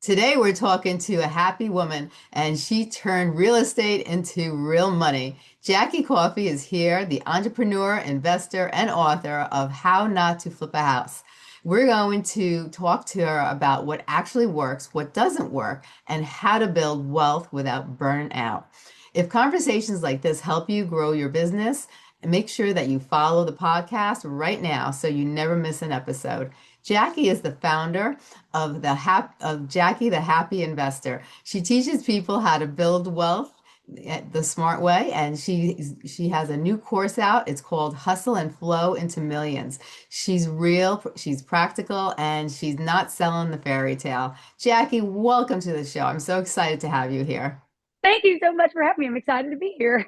Today, we're talking to a happy woman, and she turned real estate into real money. Jackie Coffey is here, the entrepreneur, investor, and author of How Not to Flip a House. We're going to talk to her about what actually works, what doesn't work, and how to build wealth without burning out. If conversations like this help you grow your business, make sure that you follow the podcast right now so you never miss an episode. Jackie is the founder of Jackie the Happy Investor. She teaches people how to build wealth the smart way, and she has a new course out. It's called Hustle and Flow into Millions. She's real, she's practical, and she's not selling the fairy tale. Jackie, welcome to the show. I'm so excited to have you here. Thank you so much for having me. I'm excited to be here.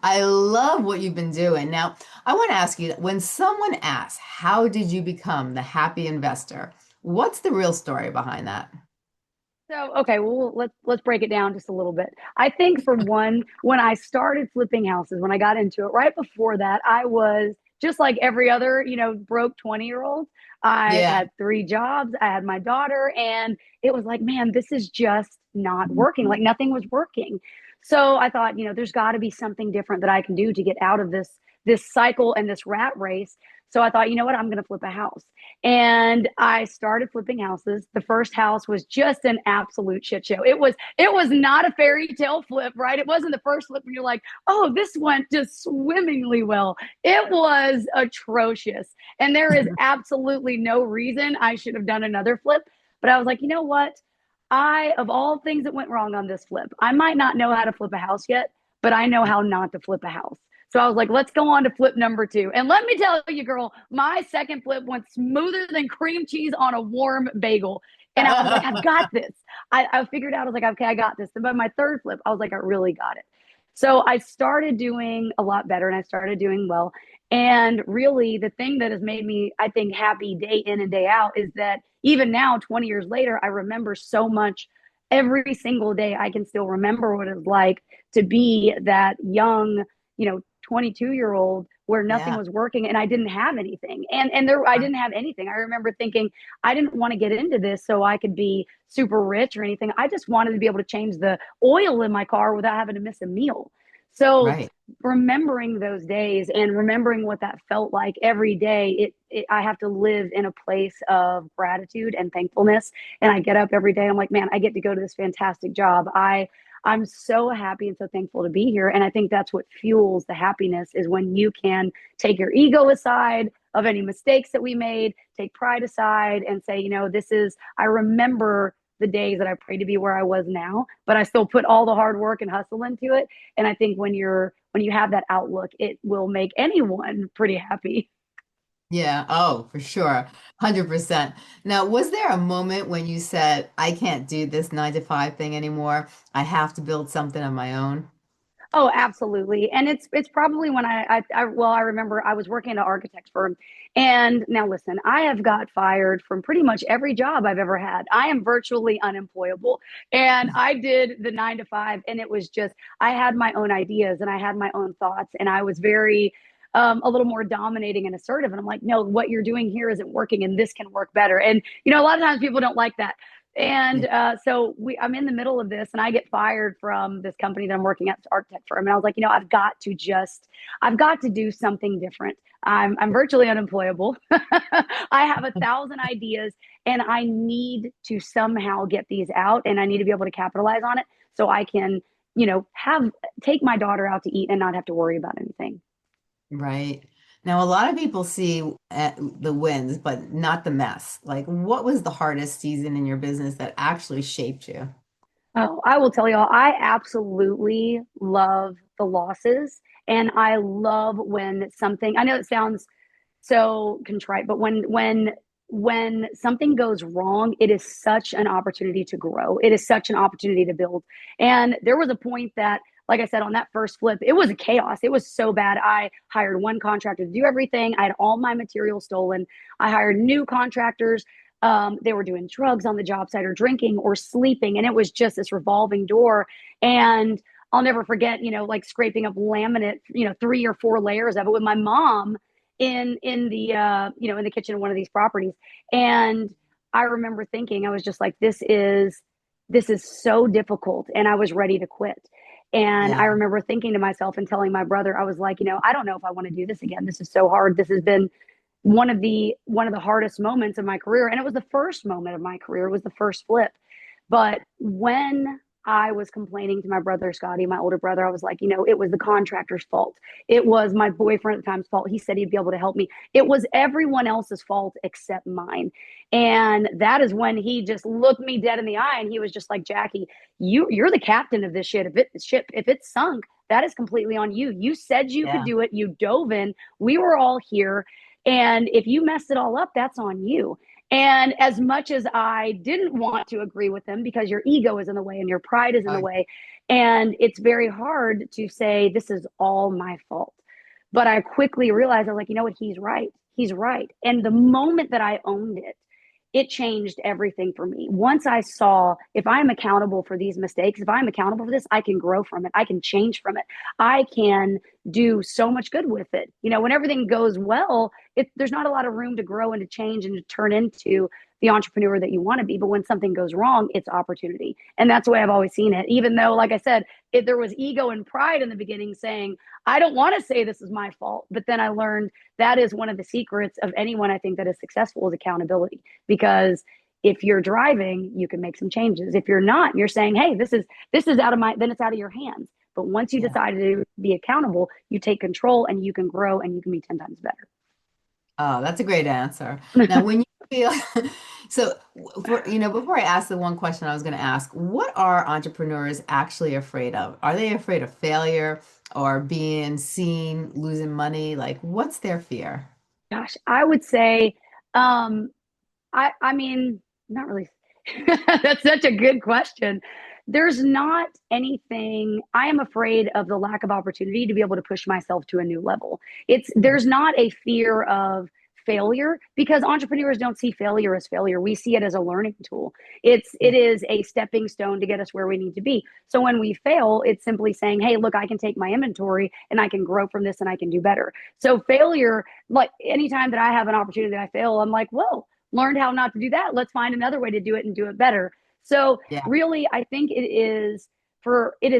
I love what you've been doing. Now, I want to ask you, when someone asks, how did you become the happy investor? What's the real story behind that? Okay, well let's break it down just a little bit. I think for one, when I started flipping houses, when I got into it, right before that, I was just like every other, broke 20-year-old. I Yeah. had three jobs, I had my daughter, and it was like, man, this is just not working. Like nothing was working. So I thought, there's got to be something different that I can do to get out of this cycle and this rat race. So I thought, you know what, I'm going to flip a house. And I started flipping houses. The first house was just an absolute shit show. It was not a fairy tale flip, right? It wasn't the first flip where you're like, oh, this went just swimmingly well. It was atrocious. And there is absolutely no reason I should have done another flip. But I was like, you know what? Of all things that went wrong on this flip, I might not know how to flip a house yet, but I know how not to flip a house. So I was like, let's go on to flip number two. And let me tell you, girl, my second flip went smoother than cream cheese on a warm bagel. And I was like, I've got this. I figured out, I was like, okay, I got this. And by my third flip, I was like, I really got it. So I started doing a lot better and I started doing well. And really, the thing that has made me, I think, happy day in and day out is that even now, 20 years later, I remember so much every single day. I can still remember what it's like to be that young, 22-year-old where nothing Yeah. was working and I didn't have anything. And there I didn't have anything. I remember thinking I didn't want to get into this so I could be super rich or anything. I just wanted to be able to change the oil in my car without having to miss a meal. So Right. remembering those days and remembering what that felt like every day, I have to live in a place of gratitude and thankfulness. And I get up every day. I'm like, man, I get to go to this fantastic job. I'm so happy and so thankful to be here. And I think that's what fuels the happiness is when you can take your ego aside of any mistakes that we made, take pride aside and say, I remember the days that I prayed to be where I was now, but I still put all the hard work and hustle into it. And I think when you have that outlook, it will make anyone pretty happy. Yeah. Oh, for sure. 100%. Now, was there a moment when you said, I can't do this 9 to 5 thing anymore? I have to build something on my own? Oh, absolutely. And it's probably when I remember I was working at an architect firm. And now listen, I have got fired from pretty much every job I've ever had. I am virtually unemployable. And I did the 9 to 5 and it was just I had my own ideas and I had my own thoughts and I was very a little more dominating and assertive. And I'm like, no, what you're doing here isn't working and this can work better. And a lot of times people don't like that. And Yeah. I'm in the middle of this, and I get fired from this company that I'm working at, this architect firm. And I was like, I've got to do something different. I'm virtually unemployable. I have 1,000 ideas, and I need to somehow get these out, and I need to be able to capitalize on it so I can, have take my daughter out to eat and not have to worry about anything. Right. Now, a lot of people see the wins, but not the mess. Like, what was the hardest season in your business that actually shaped you? Oh, I will tell y'all, I absolutely love the losses. And I love when something, I know it sounds so contrite, but when something goes wrong, it is such an opportunity to grow. It is such an opportunity to build. And there was a point that, like I said, on that first flip, it was a chaos. It was so bad. I hired one contractor to do everything. I had all my material stolen. I hired new contractors. They were doing drugs on the job site or drinking or sleeping. And it was just this revolving door. And I'll never forget, like scraping up laminate, 3 or 4 layers of it with my mom in the in the kitchen of one of these properties. And I remember thinking, I was just like, this is so difficult. And I was ready to quit. And I Yeah. remember thinking to myself and telling my brother, I was like, I don't know if I want to do this again. This is so hard. This has been one of the hardest moments of my career. And it was the first moment of my career. It was the first flip. But when I was complaining to my brother Scotty, my older brother, I was like, it was the contractor's fault. It was my boyfriend at the time's fault. He said he'd be able to help me. It was everyone else's fault except mine. And that is when he just looked me dead in the eye and he was just like, Jackie, you're the captain of this ship. If it's sunk, that is completely on you. You said you could Yeah. do it. You dove in. We were all here. And if you messed it all up, that's on you. And as much as I didn't want to agree with him because your ego is in the way and your pride is in the Oh, way, and it's very hard to say, this is all my fault. But I quickly realized, I was like, you know what? He's right. He's right. And the moment that I owned it, it changed everything for me. Once I saw, if I'm accountable for these mistakes, if I'm accountable for this, I can grow from it. I can change from it. I can do so much good with it. When everything goes well, there's not a lot of room to grow and to change and to turn into the entrepreneur that you want to be. But when something goes wrong, it's opportunity. And that's the way I've always seen it. Even though, like I said, there was ego and pride in the beginning saying, I don't want to say this is my fault. But then I learned that is one of the secrets of anyone I think that is successful is accountability. Because if you're driving, you can make some changes. If you're not, you're saying, hey, this is out of then it's out of your hands. But once you yeah. decide to be accountable, you take control and you can grow and you can be 10 times better. Oh, that's a great answer. Now, when you feel so, before I ask the one question I was going to ask, what are entrepreneurs actually afraid of? Are they afraid of failure or being seen, losing money? Like, what's their fear? Gosh, I would say, um, I mean, not really. That's such a good question. There's not anything. I am afraid of the lack of opportunity to be able to push myself to a new level. There's not a fear of failure because entrepreneurs don't see failure as failure. We see it as a learning tool. Yeah, it is a stepping stone to get us where we need to be. So when we fail, it's simply saying, "Hey, look, I can take my inventory and I can grow from this and I can do better." So failure, like anytime that I have an opportunity that I fail, I'm like, "Whoa, learned how not to do that. Let's find another way to do it and do it better." So yeah, really, I think it is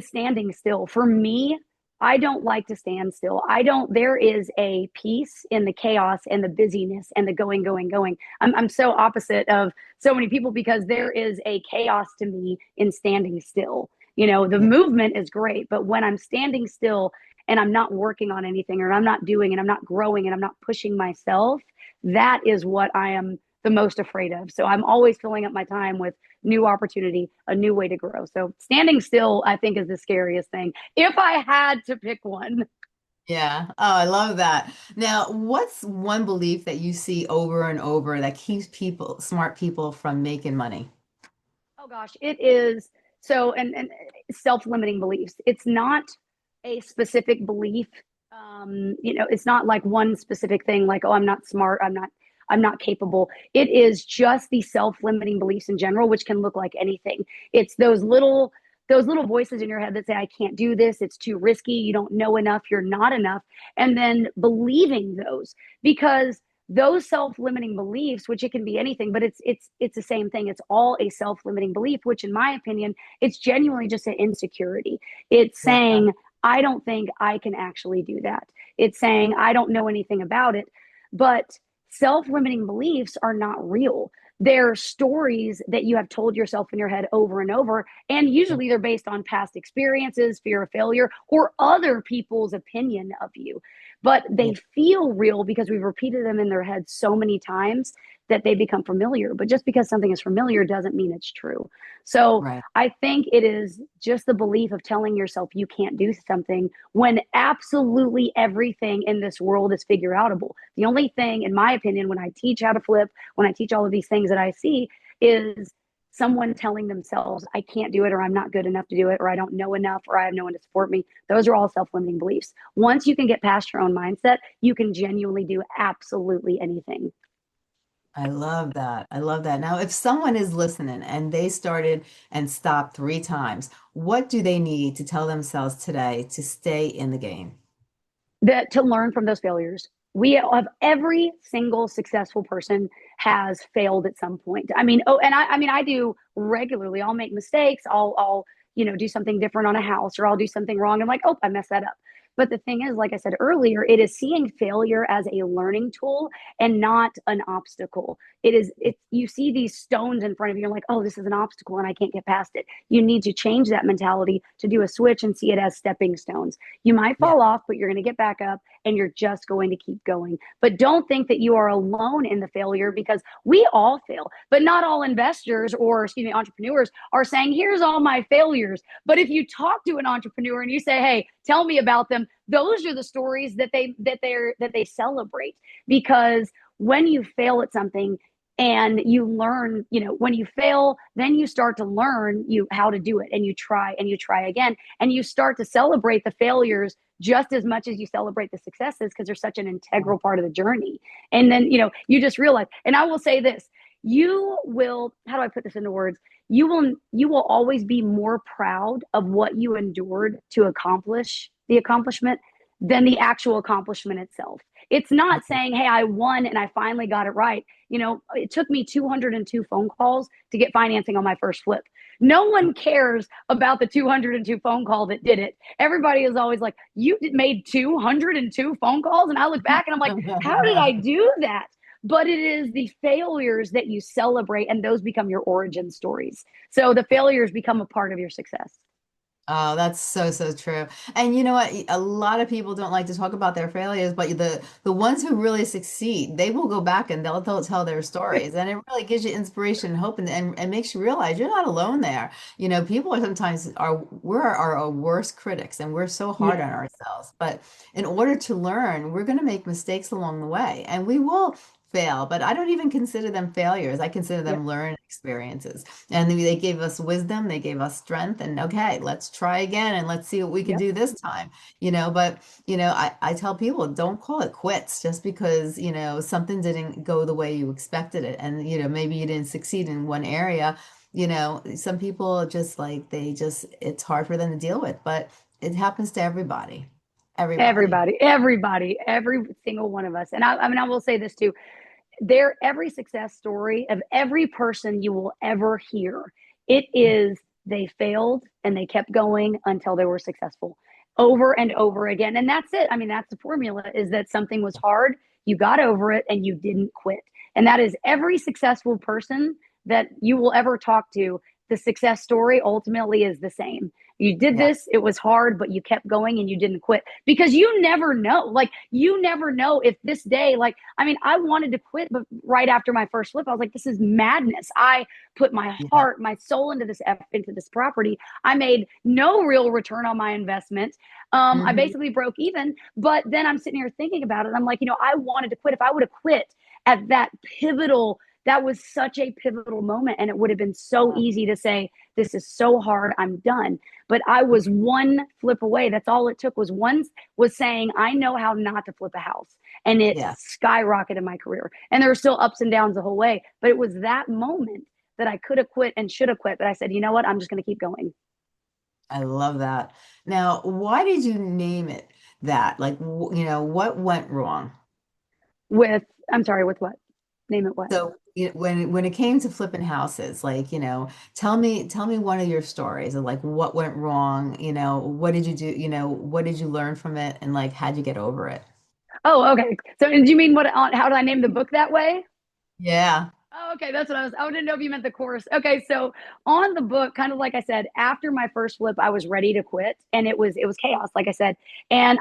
standing still. For me, I don't like to stand still. I don't, there is a peace in the chaos and the busyness and the going, going, going. I'm so opposite of so many people because there is a chaos to me in standing still. The yeah. movement is great, but when I'm standing still and I'm not working on anything or I'm not doing and I'm not growing and I'm not pushing myself, that is what I am the most afraid of. So I'm always filling up my time with new opportunity, a new way to grow. So standing still, I think, is the scariest thing. If I had to pick one, Yeah. Oh, I love that. Now, what's one belief that you see over and over that keeps people, smart people, from making money? oh gosh, it is so and self-limiting beliefs. It's not a specific belief. It's not like one specific thing like, oh, I'm not smart, I'm not capable. It is just the self-limiting beliefs in general, which can look like anything. It's those little voices in your head that say, I can't do this, it's too risky, you don't know enough, you're not enough. And then believing those because those self-limiting beliefs, which it can be anything, but it's the same thing. It's all a self-limiting belief, which in my opinion, it's genuinely just an insecurity. It's Yeah. saying, I don't think I can actually do that. It's saying I don't know anything about it. But self-limiting beliefs are not real. They're stories that you have told yourself in your head over and over. And usually they're based on past experiences, fear of failure, or other people's opinion of you. But Yeah. they feel real because we've repeated them in their head so many times that they become familiar. But just because something is familiar doesn't mean it's true. So Right. I think it is just the belief of telling yourself you can't do something when absolutely everything in this world is figure outable. The only thing, in my opinion, when I teach how to flip, when I teach all of these things that I see, is someone telling themselves, I can't do it, or I'm not good enough to do it, or I don't know enough, or I have no one to support me. Those are all self limiting beliefs. Once you can get past your own mindset, you can genuinely do absolutely anything. I love that. I love that. Now, if someone is listening and they started and stopped 3 times, what do they need to tell themselves today to stay in the game? That to learn from those failures, We have every single successful person has failed at some point. I mean, oh, and I mean, I do regularly. I'll make mistakes. I'll, do something different on a house, or I'll do something wrong. I'm like, oh, I messed that up. But the thing is, like I said earlier, it is seeing failure as a learning tool and not an obstacle. You see these stones in front of you, you're like, oh, this is an obstacle and I can't get past it. You need to change that mentality to do a switch and see it as stepping stones. You might Yeah. fall off, but you're going to get back up and you're just going to keep going. But don't think that you are alone in the failure, because we all fail. But not all investors, or excuse me, entrepreneurs are saying, here's all my failures. But if you talk to an entrepreneur and you say, hey, tell me about them, those are the stories that they celebrate. Because when you fail at something and you learn, when you fail, then you start to learn how to do it, and you try again, and you start to celebrate the failures just as much as you celebrate the successes, because they're such an integral part of the journey. And then, you just realize, and I will say this, you will, how do I put this into words? You will always be more proud of what you endured to accomplish the accomplishment than the actual accomplishment itself. It's not saying, hey, I won and I finally got it right. It took me 202 phone calls to get financing on my first flip. No one cares about the 202 phone call that did it. Everybody is always like, you made 202 phone calls. And I look back and I'm like, how did I do that? But it is the failures that you celebrate, and those become your origin stories. So the failures become a part of your success. Oh, that's so, so true. And you know what? A lot of people don't like to talk about their failures, but the ones who really succeed, they will go back and they'll tell their stories. And it really gives you inspiration and hope, and makes you realize you're not alone there. People are sometimes we're our worst critics, and we're so hard on Yeah. ourselves. But in order to learn, we're going to make mistakes along the way, and we will fail, but I don't even consider them failures. I consider Yeah. them learning experiences. And they gave us wisdom, they gave us strength, and okay, let's try again and let's see what we can Yep. do this time. But I tell people, don't call it quits just because, something didn't go the way you expected it. And, maybe you didn't succeed in one area. Some people just like it's hard for them to deal with, but it happens to everybody. Everybody. Everybody, every single one of us. And I mean, I will say this too. Every success story of every person you will ever hear, it is they failed and they kept going until they were successful, over and over again. And that's it. I mean, that's the formula, is that something was hard, you got over it, and you didn't quit. And that is every successful person that you will ever talk to. The success story ultimately is the same. You did Yeah. this, it was hard, but you kept going and you didn't quit, because you never know. Like, you never know if this day, like, I mean, I wanted to quit, but right after my first flip, I was like, this is madness. I put my Yeah. heart, my soul into this property. I made no real return on my investment. I Hmm. basically broke even. But then I'm sitting here thinking about it. I'm like, I wanted to quit. If I would have quit at that was such a pivotal moment. And it would have been so easy to say, this is so hard, I'm done. But I was one flip away. That's all it took, was saying, I know how not to flip a house. And it Yeah. skyrocketed my career. And there were still ups and downs the whole way. But it was that moment that I could have quit and should have quit. But I said, you know what? I'm just going to keep going. I love that. Now, why did you name it that? Like, what went wrong? I'm sorry, with what? Name it what? So, when it came to flipping houses, like, tell me one of your stories of like what went wrong, what did you do, what did you learn from it, and like how'd you get over it? Oh, okay. So, do you mean how did I name the book that way? Yeah. Oh, okay, that's what I was. I didn't know if you meant the course. Okay, so on the book, kind of like I said, after my first flip, I was ready to quit, and it was chaos, like I said, and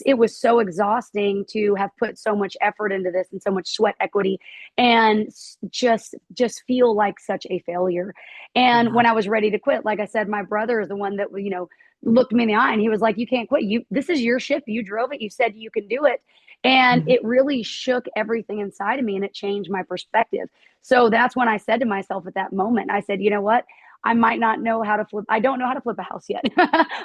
it was so exhausting to have put so much effort into this and so much sweat equity, and just feel like such a failure. And Yeah. when I was ready to quit, like I said, my brother is the one that looked me in the eye, and he was like, "You can't quit. This is your ship. You drove it. You said you can do it." And Mhm. it really shook everything inside of me, and it changed my perspective. So that's when I said to myself at that moment, I said, you know what? I might not know how to flip. I don't know how to flip a house yet.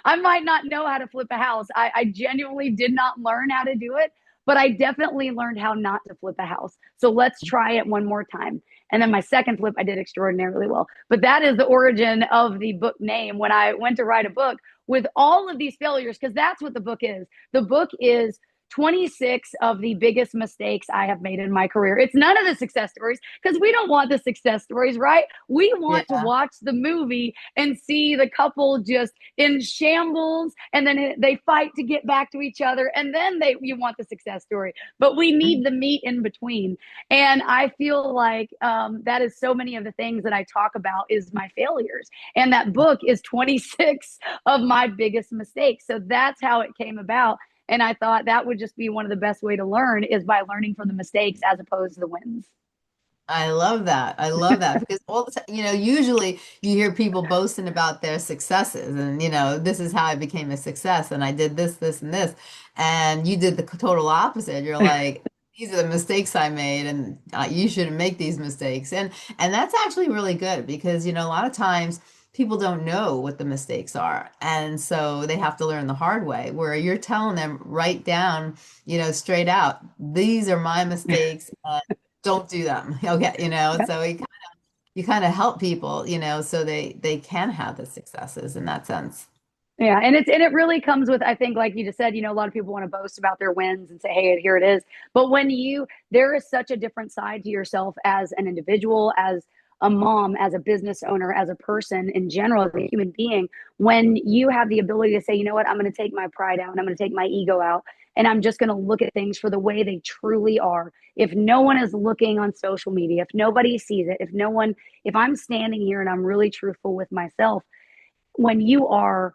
I might not know how to flip a house. I genuinely did not learn how to do it, but I definitely learned how not to flip a house. So let's try it one more time. And then my second flip, I did extraordinarily well. But that is the origin of the book name. When I went to write a book with all of these failures, because that's what the book is. The book is 26 of the biggest mistakes I have made in my career. It's none of the success stories because we don't want the success stories, right? We want to Yeah. watch the movie and see the couple just in shambles and then they fight to get back to each other and then they you want the success story. But we need the meat in between. And I feel like that is so many of the things that I talk about is my failures. And that book is 26 of my biggest mistakes. So that's how it came about. And I thought that would just be one of the best way to learn is by learning from the mistakes as opposed to the wins. I love that. I love that because all the time, usually you hear people boasting about their successes and, this is how I became a success and I did this, this, and this. And you did the total opposite. You're like, these are the mistakes I made and you shouldn't make these mistakes. And that's actually really good because, a lot of times people don't know what the mistakes are. And so they have to learn the hard way where you're telling them right down, straight out, these are my mistakes. Don't do them. Okay, Yep. so you kind of help people, so they can have the successes in that sense. Yeah, and it really comes with I think like you just said, a lot of people want to boast about their wins and say, "Hey, here it is." But when you there is such a different side to yourself as an individual, as a mom, as a business owner, as a person in general, as a human being, when you have the ability to say, "You know what? I'm going to take my pride out and I'm going to take my ego out and I'm just going to look at things for the way they truly are." If no one is looking on social media, if nobody sees it, if I'm standing here and I'm really truthful with myself, when you are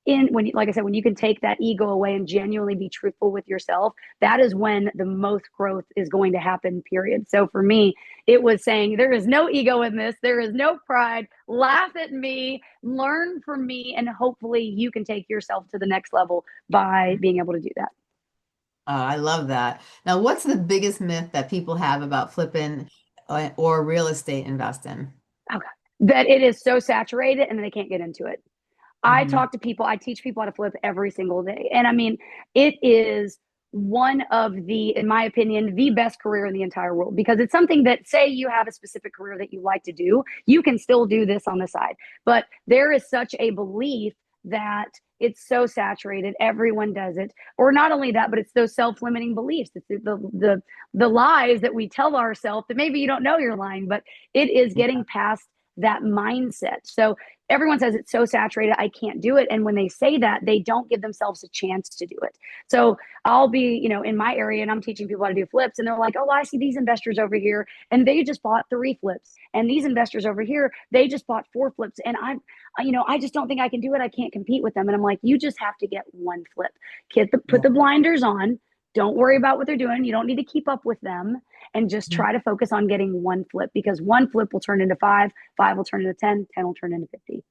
when like I said, when you can take that ego away and genuinely be truthful with yourself, that is when the most growth is going to happen, period. So for me, it was saying there is no ego in this, there is no pride, laugh at me, learn from me, and hopefully you can take yourself to the next level by being able to do that. I love that. Now, what's the biggest myth that people have about flipping or real estate investing? Okay. That it is so saturated and they can't get into it. I Hmm. talk to people, I teach people how to flip every single day. And I mean, it is one of the, in my opinion, the best career in the entire world because it's something that, say, you have a specific career that you like to do, you can still do this on the side. But there is such a belief that it's so saturated, everyone does it. Or not only that, but it's those self-limiting beliefs. It's the lies that we tell ourselves that maybe you don't know you're lying, but it is Yeah. getting past that mindset. So everyone says it's so saturated, I can't do it. And when they say that, they don't give themselves a chance to do it. So I'll be, in my area and I'm teaching people how to do flips. And they're like, oh, I see these investors over here and they just bought 3 flips. And these investors over here, they just bought 4 flips. And I just don't think I can do it. I can't compete with them. And I'm like, you just have to get 1 flip. Put the Yeah. blinders on. Don't worry about what they're doing. You don't need to keep up with them and just Mhm. try to focus on getting 1 flip because 1 flip will turn into five, five will turn into 10, 10 will turn into 50.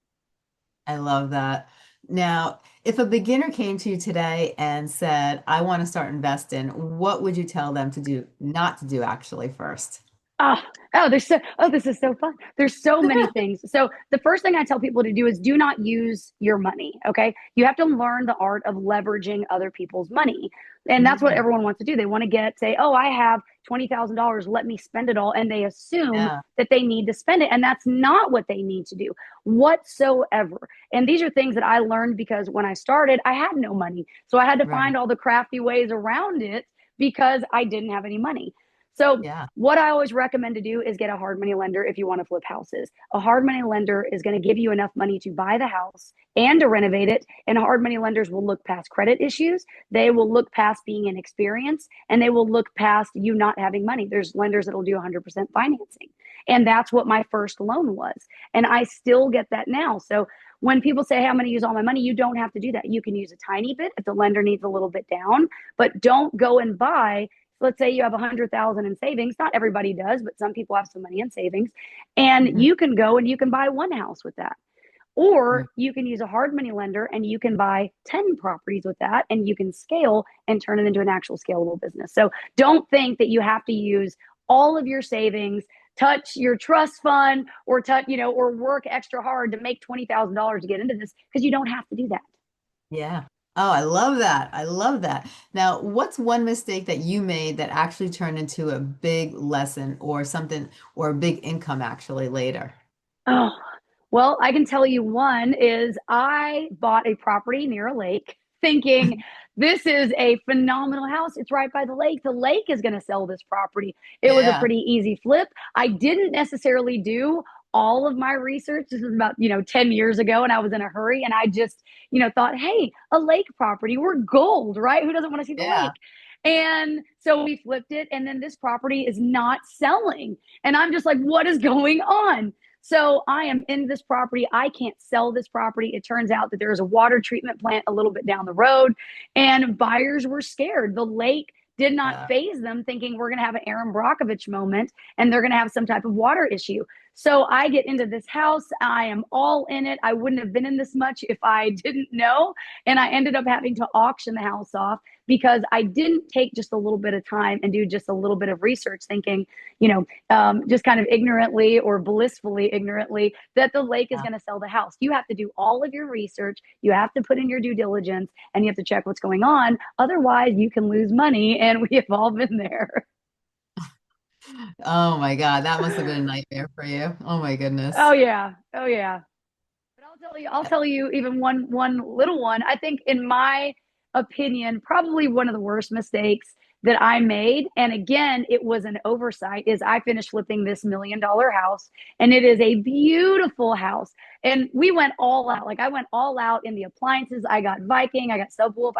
I love that. Now, if a beginner came to you today and said, I want to start investing, what would you tell them to do, not to do actually first? Oh, this is so fun. There's so many things. So the first thing I tell people to do is do not use your money. Okay. You have to learn the art of leveraging other people's money. And that's what Mm, everyone wants to do. They want to say, oh, I have $20,000. Let me spend it all. And they assume yeah. that they need to spend it. And that's not what they need to do whatsoever. And these are things that I learned because when I started, I had no money. So I had to Right. find all the crafty ways around it because I didn't have any money. So Yeah. what I always recommend to do is get a hard money lender if you want to flip houses. A hard money lender is going to give you enough money to buy the house and to renovate it. And hard money lenders will look past credit issues. They will look past being inexperienced and they will look past you not having money. There's lenders that will do 100% financing. And that's what my first loan was. And I still get that now. So when people say, hey, I'm going to use all my money, you don't have to do that. You can use a tiny bit if the lender needs a little bit down, but don't go and buy. Let's say you have 100,000 in savings. Not everybody does, but some people have some money in savings. And Mhm. you can go and you can buy one house with that. Mm. Or you can use a hard money lender and you can buy 10 properties with that and you can scale and turn it into an actual scalable business. So don't think that you have to use all of your savings, touch your trust fund or or work extra hard to make $20,000 to get into this because you don't have to do that. Yeah. Oh, I love that. I love that. Now, what's one mistake that you made that actually turned into a big lesson or something or a big income actually later? Oh, well, I can tell you one is I bought a property near a lake thinking this is a phenomenal house. It's right by the lake. The lake is going to sell this property. It was a Yeah. pretty easy flip. I didn't necessarily do all of my research. This was about, 10 years ago, and I was in a hurry, and I just, thought, hey, a lake property, we're gold, right? Who doesn't want to see the Yeah. lake? And so we flipped it, and then this property is not selling. And I'm just like, what is going on? So I am in this property. I can't sell this property. It turns out that there is a water treatment plant a little bit down the road, and buyers were scared. The lake did not Yeah. phase them, thinking we're going to have an Aaron Brockovich moment and they're going to have some type of water issue. So I get into this house. I am all in it. I wouldn't have been in this much if I didn't know. And I ended up having to auction the house off because I didn't take just a little bit of time and do just a little bit of research, thinking, just kind of ignorantly or blissfully ignorantly, that the lake is Yeah. going to sell the house. You have to do all of your research. You have to put in your due diligence, and you have to check what's going on. Otherwise, you can lose money. And we have all been there. Oh my God, that must have been a nightmare for you. Oh my Oh goodness. yeah. Oh yeah. But I'll tell you even one little one. I think, in my opinion, probably one of the worst mistakes that I made, and again, it was an oversight, is I finished flipping this $1 million house, and it is a beautiful house. And we went all out. Like, I went all out in the appliances. I got Viking, I got Subwoof,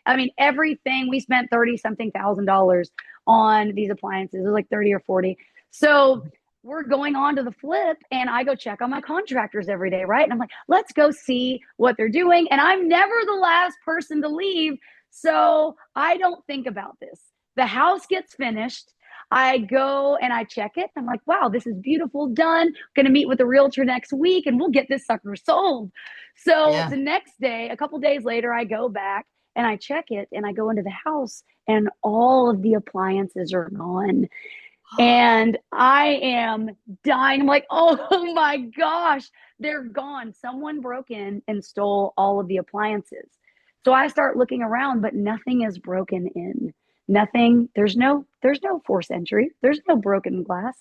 I mean, everything. We spent 30 something thousand dollars on these appliances. It was like 30 or 40. So we're going on to the flip, and I go check on my contractors every day, right? And I'm like, let's go see what they're doing. And I'm never the last person to leave. So I don't think about this. The house gets finished. I go and I check it. I'm like, wow, this is beautiful, done. Going to meet with the realtor next week, and we'll get this sucker sold. So Yeah. the next day, a couple days later, I go back and I check it, and I go into the house, and all of the appliances are gone. And I am dying. I'm like, oh my gosh, they're gone. Someone broke in and stole all of the appliances. So I start looking around, but nothing is broken in. Nothing, there's no forced entry. There's no broken glass.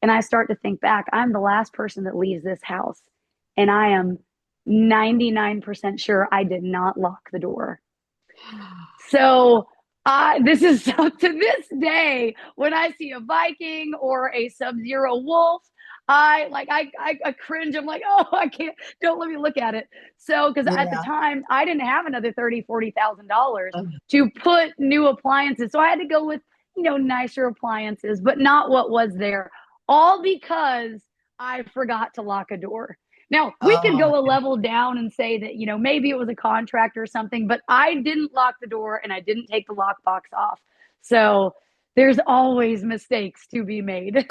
And I start to think back, I'm the last person that leaves this house. And I am 99% sure I did not lock the door. So this is to this day, when I see a Viking or a Sub-Zero wolf, I cringe. I'm like, oh, I can't. Don't let me look at it. So, because at the Yeah. time I didn't have another $30,000 to put new appliances, so I had to go with nicer appliances, but not what was there. All because I forgot to lock a door. Now, we could Oh, go a level down and say that, maybe it was a contractor or something, but I didn't lock the door and I didn't take the lockbox off. So there's always mistakes to be made.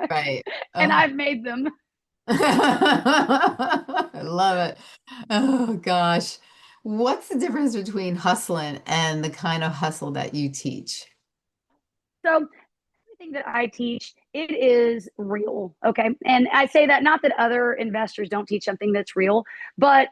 right. And Oh. I've made them. I love it. Oh gosh. What's the difference between hustling and the kind of hustle that you teach? So everything that I teach, it is real. Okay. And I say that not that other investors don't teach something that's real, but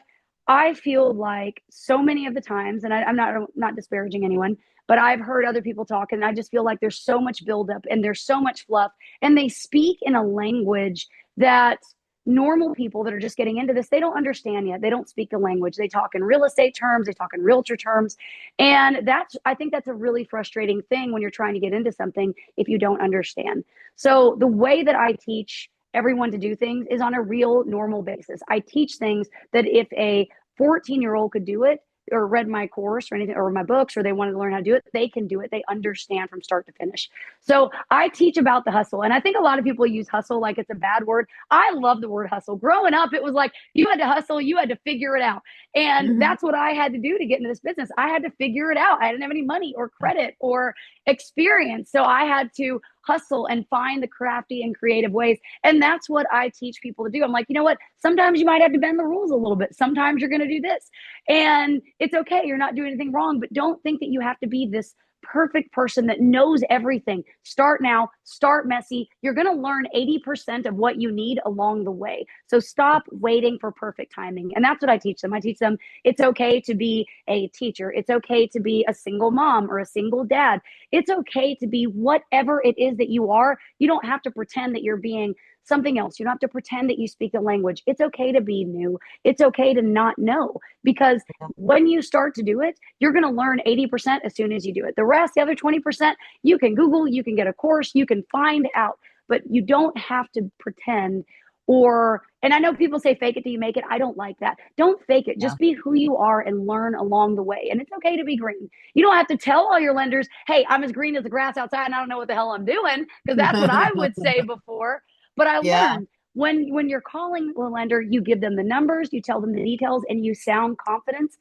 I feel like so many of the times, and I'm not disparaging anyone, but I've heard other people talk, and I just feel like there's so much buildup and there's so much fluff, and they speak in a language that normal people that are just getting into this, they don't understand yet. They don't speak the language. They talk in real estate terms, they talk in realtor terms. And I think that's a really frustrating thing when you're trying to get into something if you don't understand. So the way that I teach everyone to do things is on a real normal basis. I teach things that if a 14-year-old could do it, or read my course or anything, or my books, or they wanted to learn how to do it, they can do it. They understand from start to finish. So I teach about the hustle. And I think a lot of people use hustle like it's a bad word. I love the word hustle. Growing up, it was like you had to hustle, you had to figure it out. And Mhm. that's what I had to do to get into this business. I had to figure it out. I didn't have any money or credit or experience. So I had to hustle and find the crafty and creative ways. And that's what I teach people to do. I'm like, you know what? Sometimes you might have to bend the rules a little bit. Sometimes you're going to do this. And it's okay. You're not doing anything wrong, but don't think that you have to be this perfect person that knows everything. Start now, start messy. You're going to learn 80% of what you need along the way. So stop waiting for perfect timing. And that's what I teach them. I teach them it's okay to be a teacher. It's okay to be a single mom or a single dad. It's okay to be whatever it is that you are. You don't have to pretend that you're being something else. You don't have to pretend that you speak the language. It's okay to be new. It's okay to not know, because when you start to do it, you're going to learn 80% as soon as you do it. The rest, the other 20%, you can Google, you can get a course, you can find out, but you don't have to pretend. Or, and I know people say fake it till you make it. I don't like that. Don't fake it. Yeah. Just be who you are and learn along the way. And it's okay to be green. You don't have to tell all your lenders, hey, I'm as green as the grass outside and I don't know what the hell I'm doing, because that's what I would say before. But I Yeah. learned when you're calling the lender, you give them the numbers, you tell them the details, and you sound confident,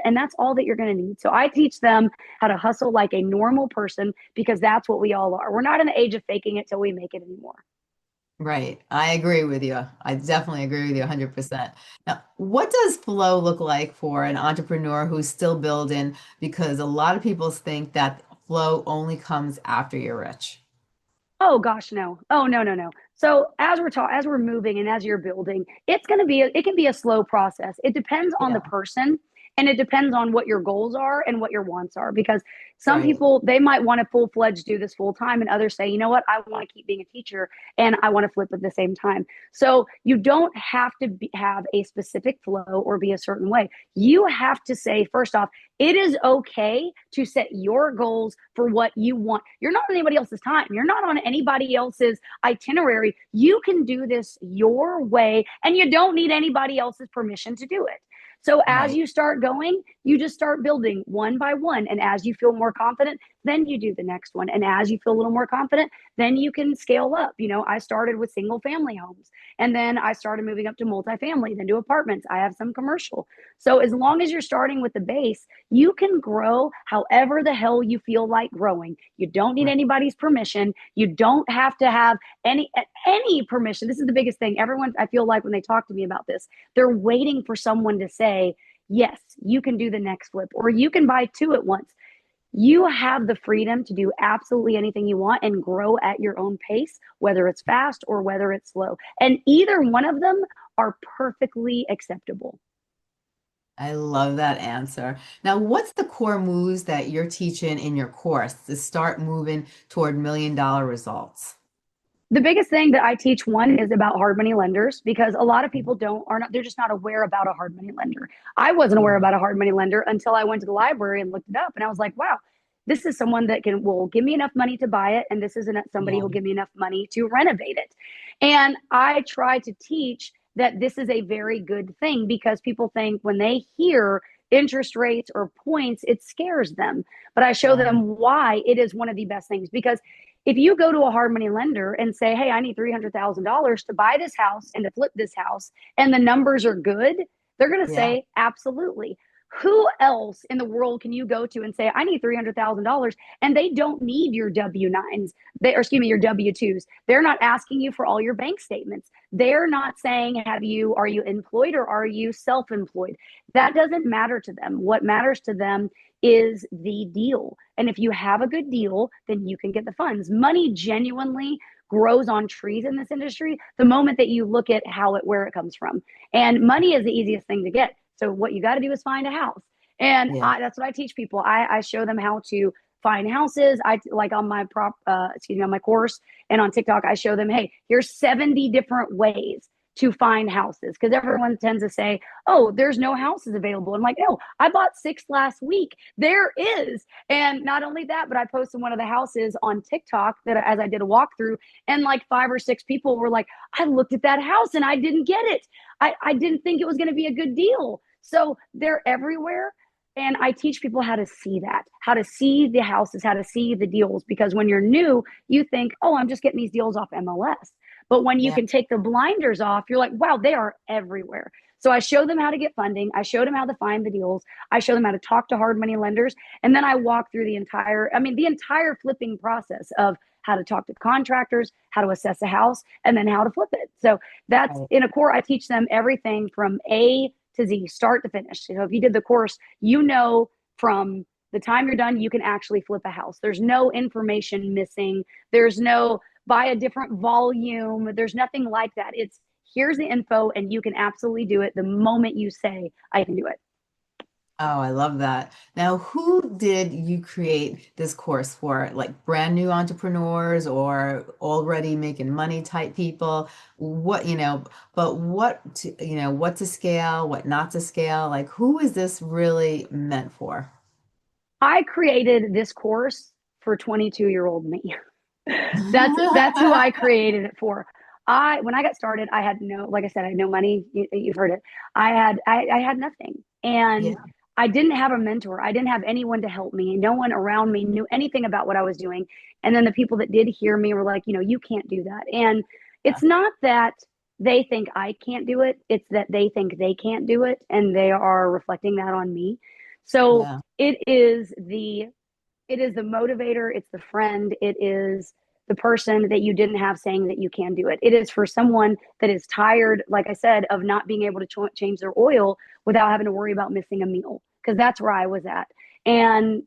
and that's all that you're going to need. So I teach them how to hustle like a normal person, because that's what we all are. We're not in the age of faking it till we make it anymore. Right. I agree with you. I definitely agree with you 100%. Now, what does flow look like for an entrepreneur who's still building? Because a lot of people think that flow only comes after you're rich. Oh gosh, no. Oh no, no, no. So as we're moving and as you're building, it can be a slow process. It depends on the Yeah. person, and it depends on what your goals are and what your wants are, because some Right. people, they might want to full-fledged do this full time, and others say, you know what, I want to keep being a teacher and I want to flip at the same time. So you don't have to have a specific flow or be a certain way. You have to say, first off, it is okay to set your goals for what you want. You're not on anybody else's time. You're not on anybody else's itinerary. You can do this your way, and you don't need anybody else's permission to do it. So as Right. you start going, you just start building one by one. And as you feel more confident, then you do the next one. And as you feel a little more confident, then you can scale up. You know, I started with single family homes, and then I started moving up to multifamily, then to apartments. I have some commercial. So as long as you're starting with the base, you can grow however the hell you feel like growing. You don't need Right. anybody's permission. You don't have to have any permission. This is the biggest thing. Everyone, I feel like when they talk to me about this, they're waiting for someone to say, yes, you can do the next flip, or you can buy two at once. You have the freedom to do absolutely anything you want and grow at your own pace, whether it's fast or whether it's slow. And either one of them are perfectly acceptable. I love that answer. Now, what's the core moves that you're teaching in your course to start moving toward $1 million results? The biggest thing that I teach, one, is about hard money lenders, because a lot of people don't are not they're just not aware about a hard money lender. I wasn't aware Yeah. about a hard money lender until I went to the library and looked it up, and I was like, wow, this is someone that can will give me enough money to buy it, and this isn't somebody Yeah. who'll give me enough money to renovate it. And I try to teach that this is a very good thing, because people think when they hear interest rates or points, it scares them. But I show Yeah. them why it is one of the best things, because if you go to a hard money lender and say, hey, I need $300,000 to buy this house and to flip this house, and the numbers are good, they're going to Yeah. say, absolutely. Who else in the world can you go to and say, I need $300,000, and they don't need your W-9s, or excuse me, your W-2s? They're not asking you for all your bank statements. They're not saying, are you employed or are you self-employed? That doesn't matter to them. What matters to them is the deal. And if you have a good deal, then you can get the funds. Money genuinely grows on trees in this industry the moment that you look at where it comes from. And money is the easiest thing to get. So what you got to do is find a house. And Yeah. that's what I teach people. I show them how to find houses. I like on my on my course and on TikTok, I show them, hey, here's 70 different ways to find houses, because everyone tends to say, oh, there's no houses available. I'm like, no, I bought six last week. There is. And not only that, but I posted one of the houses on TikTok that as I did a walkthrough, and like five or six people were like, I looked at that house and I didn't get it. I didn't think it was going to be a good deal. So they're everywhere. And I teach people how to see that, how to see the houses, how to see the deals. Because when you're new, you think, oh, I'm just getting these deals off MLS. But when you Yeah. can take the blinders off, you're like, wow, they are everywhere. So I show them how to get funding. I show them how to find the deals. I show them how to talk to hard money lenders. And then I walk through the entire flipping process of how to talk to contractors, how to assess a house, and then how to flip it. So that's Right. in a core. I teach them everything from A to Z, start to finish. So if you did the course, you know from the time you're done, you can actually flip a house. There's no information missing. There's no buy a different volume. There's nothing like that. It's here's the info, and you can absolutely do it the moment you say, I can do it. Oh, I love that. Now, who did you create this course for? Like brand new entrepreneurs or already making money type people? What, but what to, what to scale, what not to scale? Like, who is this really meant for? I created this course for 22-year-old me. That's who I created it for. I When I got started, I had no, like I said, I had no money. You've heard it. I had nothing, and Yeah, I didn't have a mentor. I didn't have anyone to help me. No one around me knew anything about what I was doing. And then the people that did hear me were like, you can't do that. And it's not that they think I can't do it. It's that they think they can't do it, and they are reflecting that on me. So yeah, it is the motivator, it's the friend, it is the person that you didn't have saying that you can do it. It is for someone that is tired, like I said, of not being able to change their oil without having to worry about missing a meal, because that's where I was at. And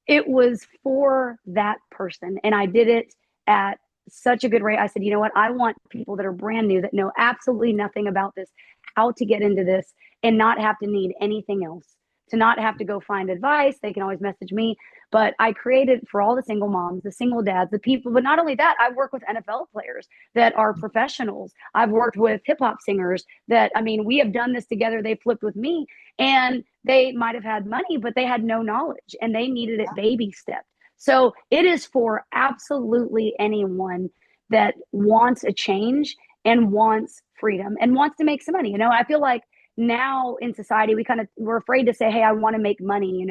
it was for that person, and I did it at such a good rate. I said, you know what? I want people that are brand new, that know absolutely nothing about this, how to get into this, and not have to need anything else, to not have to go find advice. They can always message me. But I created for all the single moms, the single dads, the people. But not only that, I work with NFL players that are professionals. I've worked with hip hop singers that, I mean, we have done this together. They flipped with me, and they might have had money, but they had no knowledge and they needed it baby stepped. So it is for absolutely anyone that wants a change and wants freedom and wants to make some money. I feel like now in society we're afraid to say, hey, I want to make money.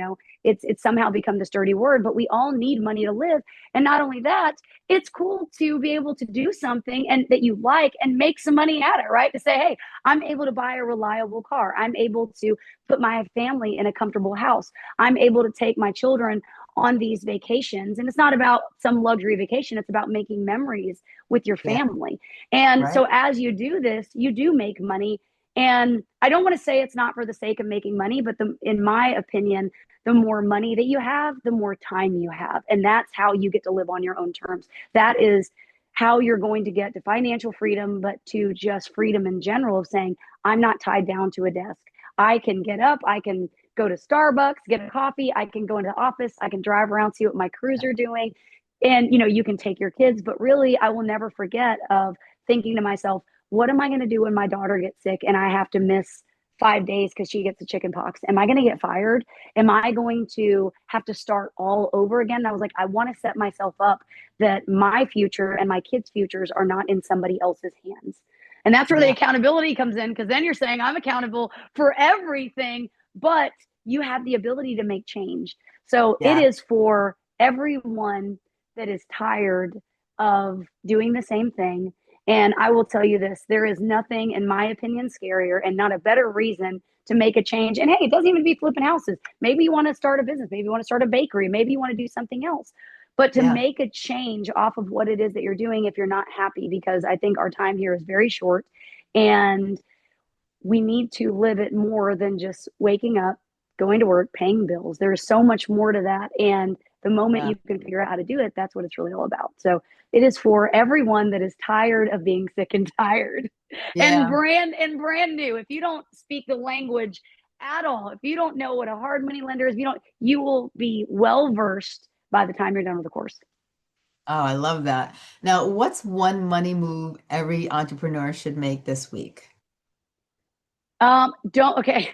It's somehow become this dirty word, but we all need money to live. And not only that, it's cool to be able to do something and that you like and make some money at it, right? To say, hey, I'm able to buy a reliable car, I'm able to put my family in a comfortable house, I'm able to take my children on these vacations. And it's not about some luxury vacation, it's about making memories with your yeah, family. And right. so as you do this, you do make money. And I don't want to say it's not for the sake of making money, but in my opinion, the more money that you have, the more time you have. And that's how you get to live on your own terms. That is how you're going to get to financial freedom, but to just freedom in general, of saying, I'm not tied down to a desk. I can get up, I can go to Starbucks, get a coffee, I can go into the office, I can drive around, see what my crews are doing. And you can take your kids, but really I will never forget of thinking to myself, what am I going to do when my daughter gets sick and I have to miss 5 days because she gets the chicken pox? Am I going to get fired? Am I going to have to start all over again? And I was like, I want to set myself up that my future and my kids' futures are not in somebody else's hands. And that's where the Yeah, accountability comes in, because then you're saying I'm accountable for everything, but you have the ability to make change. So it yeah, is for everyone that is tired of doing the same thing. And I will tell you this, there is nothing, in my opinion, scarier and not a better reason to make a change. And hey, it doesn't even be flipping houses. Maybe you want to start a business. Maybe you want to start a bakery. Maybe you want to do something else. But to yeah, make a change off of what it is that you're doing if you're not happy, because I think our time here is very short and we need to live it more than just waking up, going to work, paying bills. There's so much more to that. And the moment yeah, you can figure out how to do it, that's what it's really all about. So it is for everyone that is tired of being sick and tired and yeah. brand new. If you don't speak the language at all, if you don't know what a hard money lender is, you will be well versed by the time you're done with the course. Oh, I love that. Now, what's one money move every entrepreneur should make this week? Don't Okay.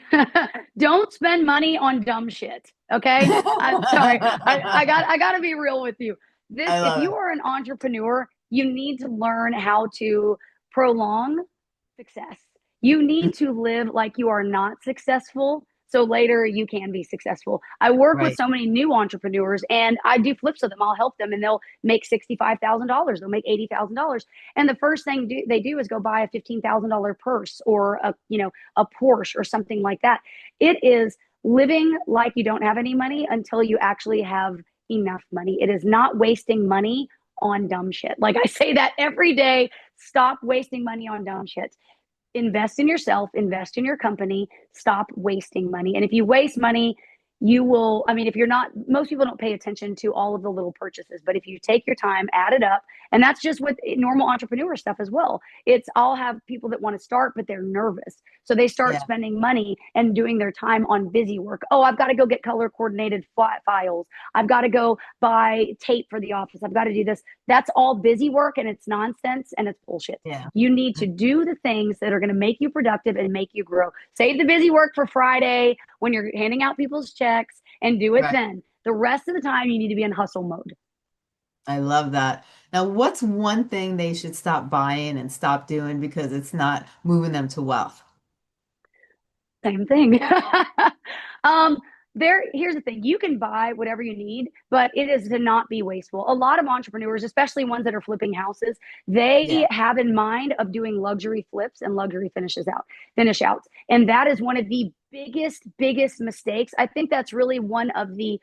Don't spend money on dumb shit. Okay. I'm sorry. I gotta be real with you. I If love you it. are an entrepreneur, you need to learn how to prolong success. You need to live like you are not successful, so later you can be successful. I work with Right. so many new entrepreneurs and I do flips with them. I'll help them and they'll make $65,000. They'll make $80,000. And the first thing they do is go buy a $15,000 purse or a Porsche or something like that. It is living like you don't have any money until you actually have enough money. It is not wasting money on dumb shit. Like I say that every day. Stop wasting money on dumb shit. Invest in yourself, invest in your company, stop wasting money. And if you waste money, you will, I mean, if you're not, most people don't pay attention to all of the little purchases, but if you take your time, add it up, and that's just with normal entrepreneur stuff as well. I'll have people that want to start, but they're nervous. So they start Yeah. spending money and doing their time on busy work. Oh, I've got to go get color coordinated files. I've got to go buy tape for the office. I've got to do this. That's all busy work, and it's nonsense and it's bullshit. Yeah. You need to do the things that are going to make you productive and make you grow. Save the busy work for Friday when you're handing out people's checks, and do it Right. then. The rest of the time, you need to be in hustle mode. I love that. Now, what's one thing they should stop buying and stop doing because it's not moving them to wealth? Same thing. um, here's the thing: you can buy whatever you need, but it is to not be wasteful. A lot of entrepreneurs, especially ones that are flipping houses, Yeah. they have in mind of doing luxury flips and luxury finish outs, and that is one of the biggest mistakes. I think that's really one of the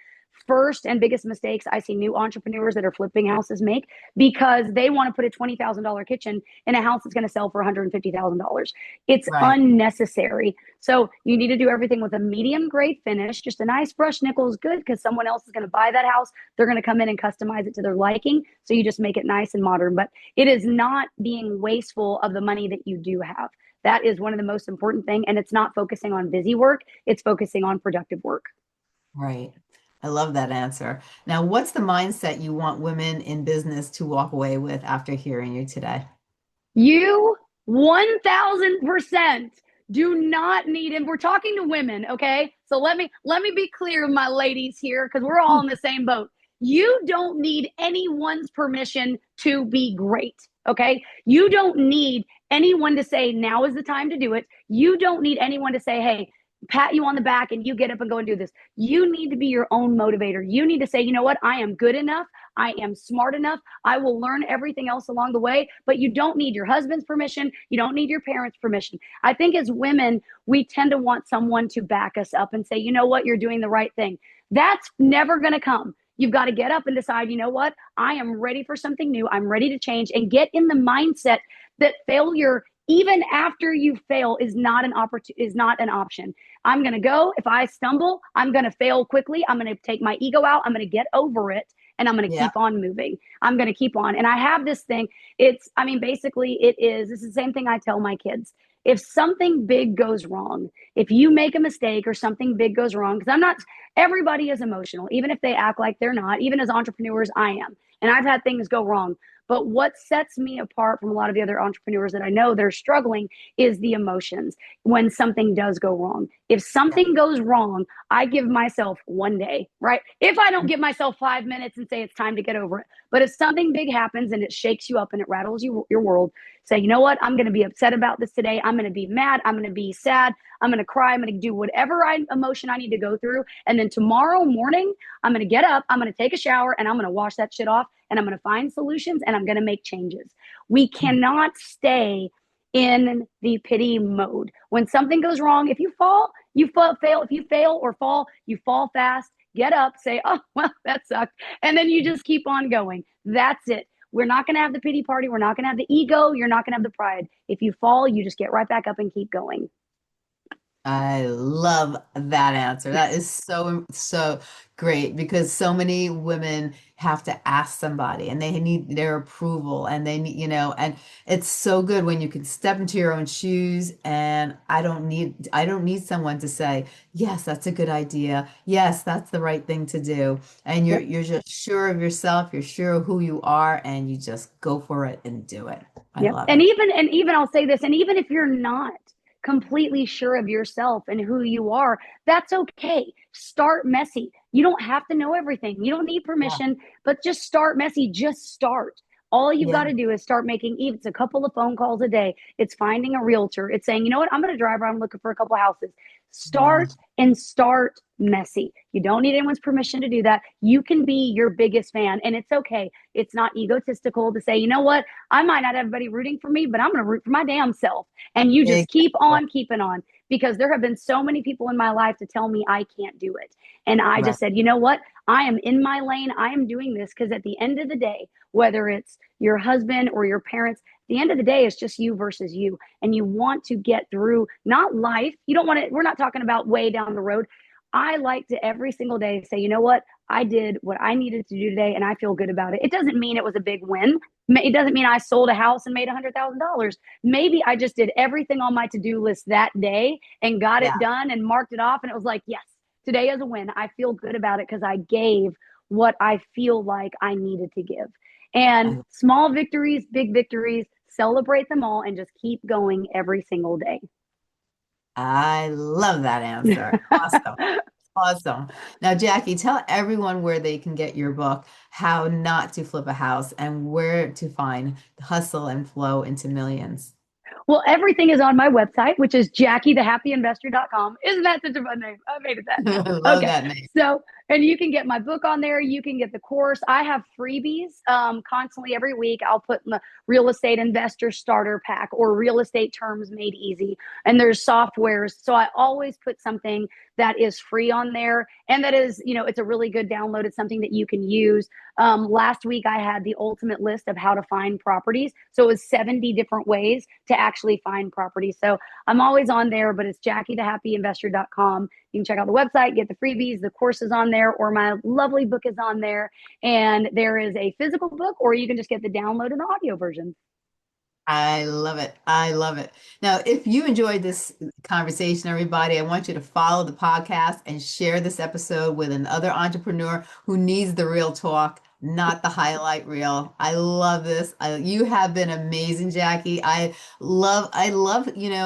first and biggest mistakes I see new entrepreneurs that are flipping houses make, because they want to put a $20,000 kitchen in a house that's going to sell for $150,000. It's Right. unnecessary. So you need to do everything with a medium grade finish. Just a nice brush nickel is good, because someone else is going to buy that house. They're going to come in and customize it to their liking. So you just make it nice and modern. But it is not being wasteful of the money that you do have. That is one of the most important things. And it's not focusing on busy work, it's focusing on productive work. Right. I love that answer. Now, what's the mindset you want women in business to walk away with after hearing you today? You 1000% do not need, and we're talking to women, okay? So let me be clear, my ladies here, because we're all in the same boat. You don't need anyone's permission to be great, okay? You don't need anyone to say now is the time to do it. You don't need anyone to say, hey, pat you on the back and you get up and go and do this. You need to be your own motivator. You need to say, you know what? I am good enough. I am smart enough. I will learn everything else along the way, but you don't need your husband's permission. You don't need your parents' permission. I think as women, we tend to want someone to back us up and say, you know what? You're doing the right thing. That's never going to come. You've got to get up and decide, you know what? I am ready for something new. I'm ready to change, and get in the mindset that failure, even after you fail, is not an option. I'm going to go. If I stumble, I'm going to fail quickly. I'm going to take my ego out. I'm going to get over it, and I'm going to Yeah. keep on moving. I'm going to keep on. And I have this thing. I mean, basically, this is the same thing I tell my kids. If something big goes wrong, if you make a mistake or something big goes wrong, because everybody is emotional, even if they act like they're not, even as entrepreneurs, I am. And I've had things go wrong. But what sets me apart from a lot of the other entrepreneurs that I know that are struggling is the emotions when something does go wrong. If Yeah. something goes wrong, I give myself one day, right? If I don't give myself 5 minutes and say it's time to get over it. But if something big happens and it shakes you up and it rattles your world, say, you know what? I'm going to be upset about this today. I'm going to be mad. I'm going to be sad. I'm going to cry. I'm going to do whatever emotion I need to go through. And then tomorrow morning, I'm going to get up. I'm going to take a shower, and I'm going to wash that shit off, and I'm going to find solutions, and I'm going to make changes. We cannot stay in the pity mode. When something goes wrong, if you fall, fail. If you fail or fall, you fall fast. Get up, say, oh, well, that sucked. And then you just keep on going. That's it. We're not going to have the pity party. We're not going to have the ego. You're not going to have the pride. If you fall, you just get right back up and keep going. I love that answer. That is so great because so many women have to ask somebody and they need their approval and they need, and it's so good when you can step into your own shoes and I don't need someone to say, "Yes, that's a good idea. Yes, that's the right thing to do." And you're Yep. you're just sure of yourself, you're sure of who you are and you just go for it and do it. I Yep. love And it. even I'll say this, and even if you're not completely sure of yourself and who you are, that's okay. Start messy. You don't have to know everything. You don't need Yeah. permission, but just start messy. Just start. All you've got Yeah. to do is start making even it's a couple of phone calls a day. It's finding a realtor. It's saying, you know what, I'm going to drive around looking for a couple of houses. Yeah. Start messy. You don't need anyone's permission to do that. You can be your biggest fan, and it's okay. It's not egotistical to say, you know what, I might not have everybody rooting for me, but I'm going to root for my damn self. And you just keep Exactly. on keeping on, because there have been so many people in my life to tell me I can't do it. And I Right. just said, you know what? I am in my lane. I am doing this because at the end of the day, whether it's your husband or your parents, the end of the day, it's just you versus you. And you want to get through not life. You don't want to, we're not talking about way down the road. I like to every single day say, you know what? I did what I needed to do today and I feel good about it. It doesn't mean it was a big win. It doesn't mean I sold a house and made $100,000. Maybe I just did everything on my to-do list that day and got Yeah. it done and marked it off. And it was like, yes, today is a win. I feel good about it because I gave what I feel like I needed to give. And I, small victories, big victories, celebrate them all and just keep going every single day. I love that answer. Awesome. Awesome. Now, Jackie, tell everyone where they can get your book, How Not to Flip a House, and where to find Hustle and Flow into Millions. Well, everything is on my website, which is JackieTheHappyInvestor.com. Isn't that such a fun name? I made it that now. Love Okay. that name. So, and you can get my book on there. You can get the course. I have freebies constantly every week. I'll put in the real estate investor starter pack or real estate terms made easy. And there's softwares. So I always put something that is free on there. And that is, it's a really good download. It's something that you can use. Last week, I had the ultimate list of how to find properties. So it was 70 different ways to actually find properties. So I'm always on there, but it's JackieTheHappyInvestor.com. You can check out the website, get the freebies, the course is on there, or my lovely book is on there. And there is a physical book, or you can just get the download and the audio version. I love it. I love it. Now, if you enjoyed this conversation, everybody, I want you to follow the podcast and share this episode with another entrepreneur who needs the real talk, not the highlight reel. I love this. You have been amazing, Jackie. I love that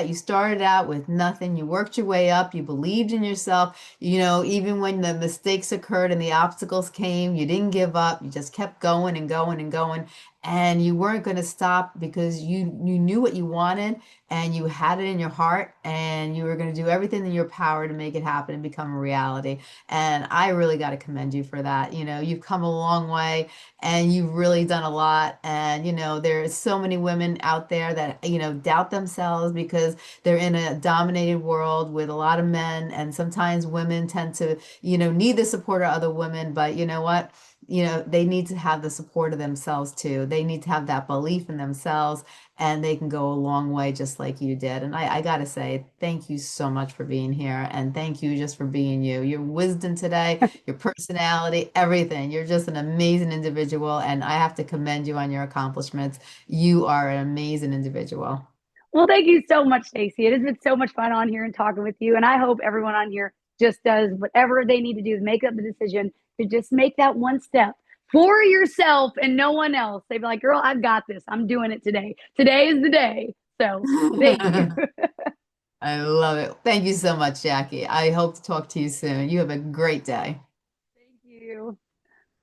you started out with nothing. You worked your way up. You believed in yourself. Even when the mistakes occurred and the obstacles came, you didn't give up. You just kept going and going and going, and you weren't going to stop because you knew what you wanted and you had it in your heart and you were going to do everything in your power to make it happen and become a reality. And I really got to commend you for that. You've come a long way and you've really done a lot. And there's so many women out there that doubt themselves because they're in a dominated world with a lot of men, and sometimes women tend to need the support of other women. But you know what? They need to have the support of themselves too. They need to have that belief in themselves, and they can go a long way just like you did. And I gotta say, thank you so much for being here. And thank you just for being you. Your wisdom today, your personality, everything. You're just an amazing individual. And I have to commend you on your accomplishments. You are an amazing individual. Well, thank you so much, Stacey. It has been so much fun on here and talking with you. And I hope everyone on here just does whatever they need to do to make up the decision to just make that one step for yourself and no one else. They'd be like, girl, I've got this. I'm doing it today. Today is the day. So thank you. I love it. Thank you so much, Jackie. I hope to talk to you soon. You have a great day.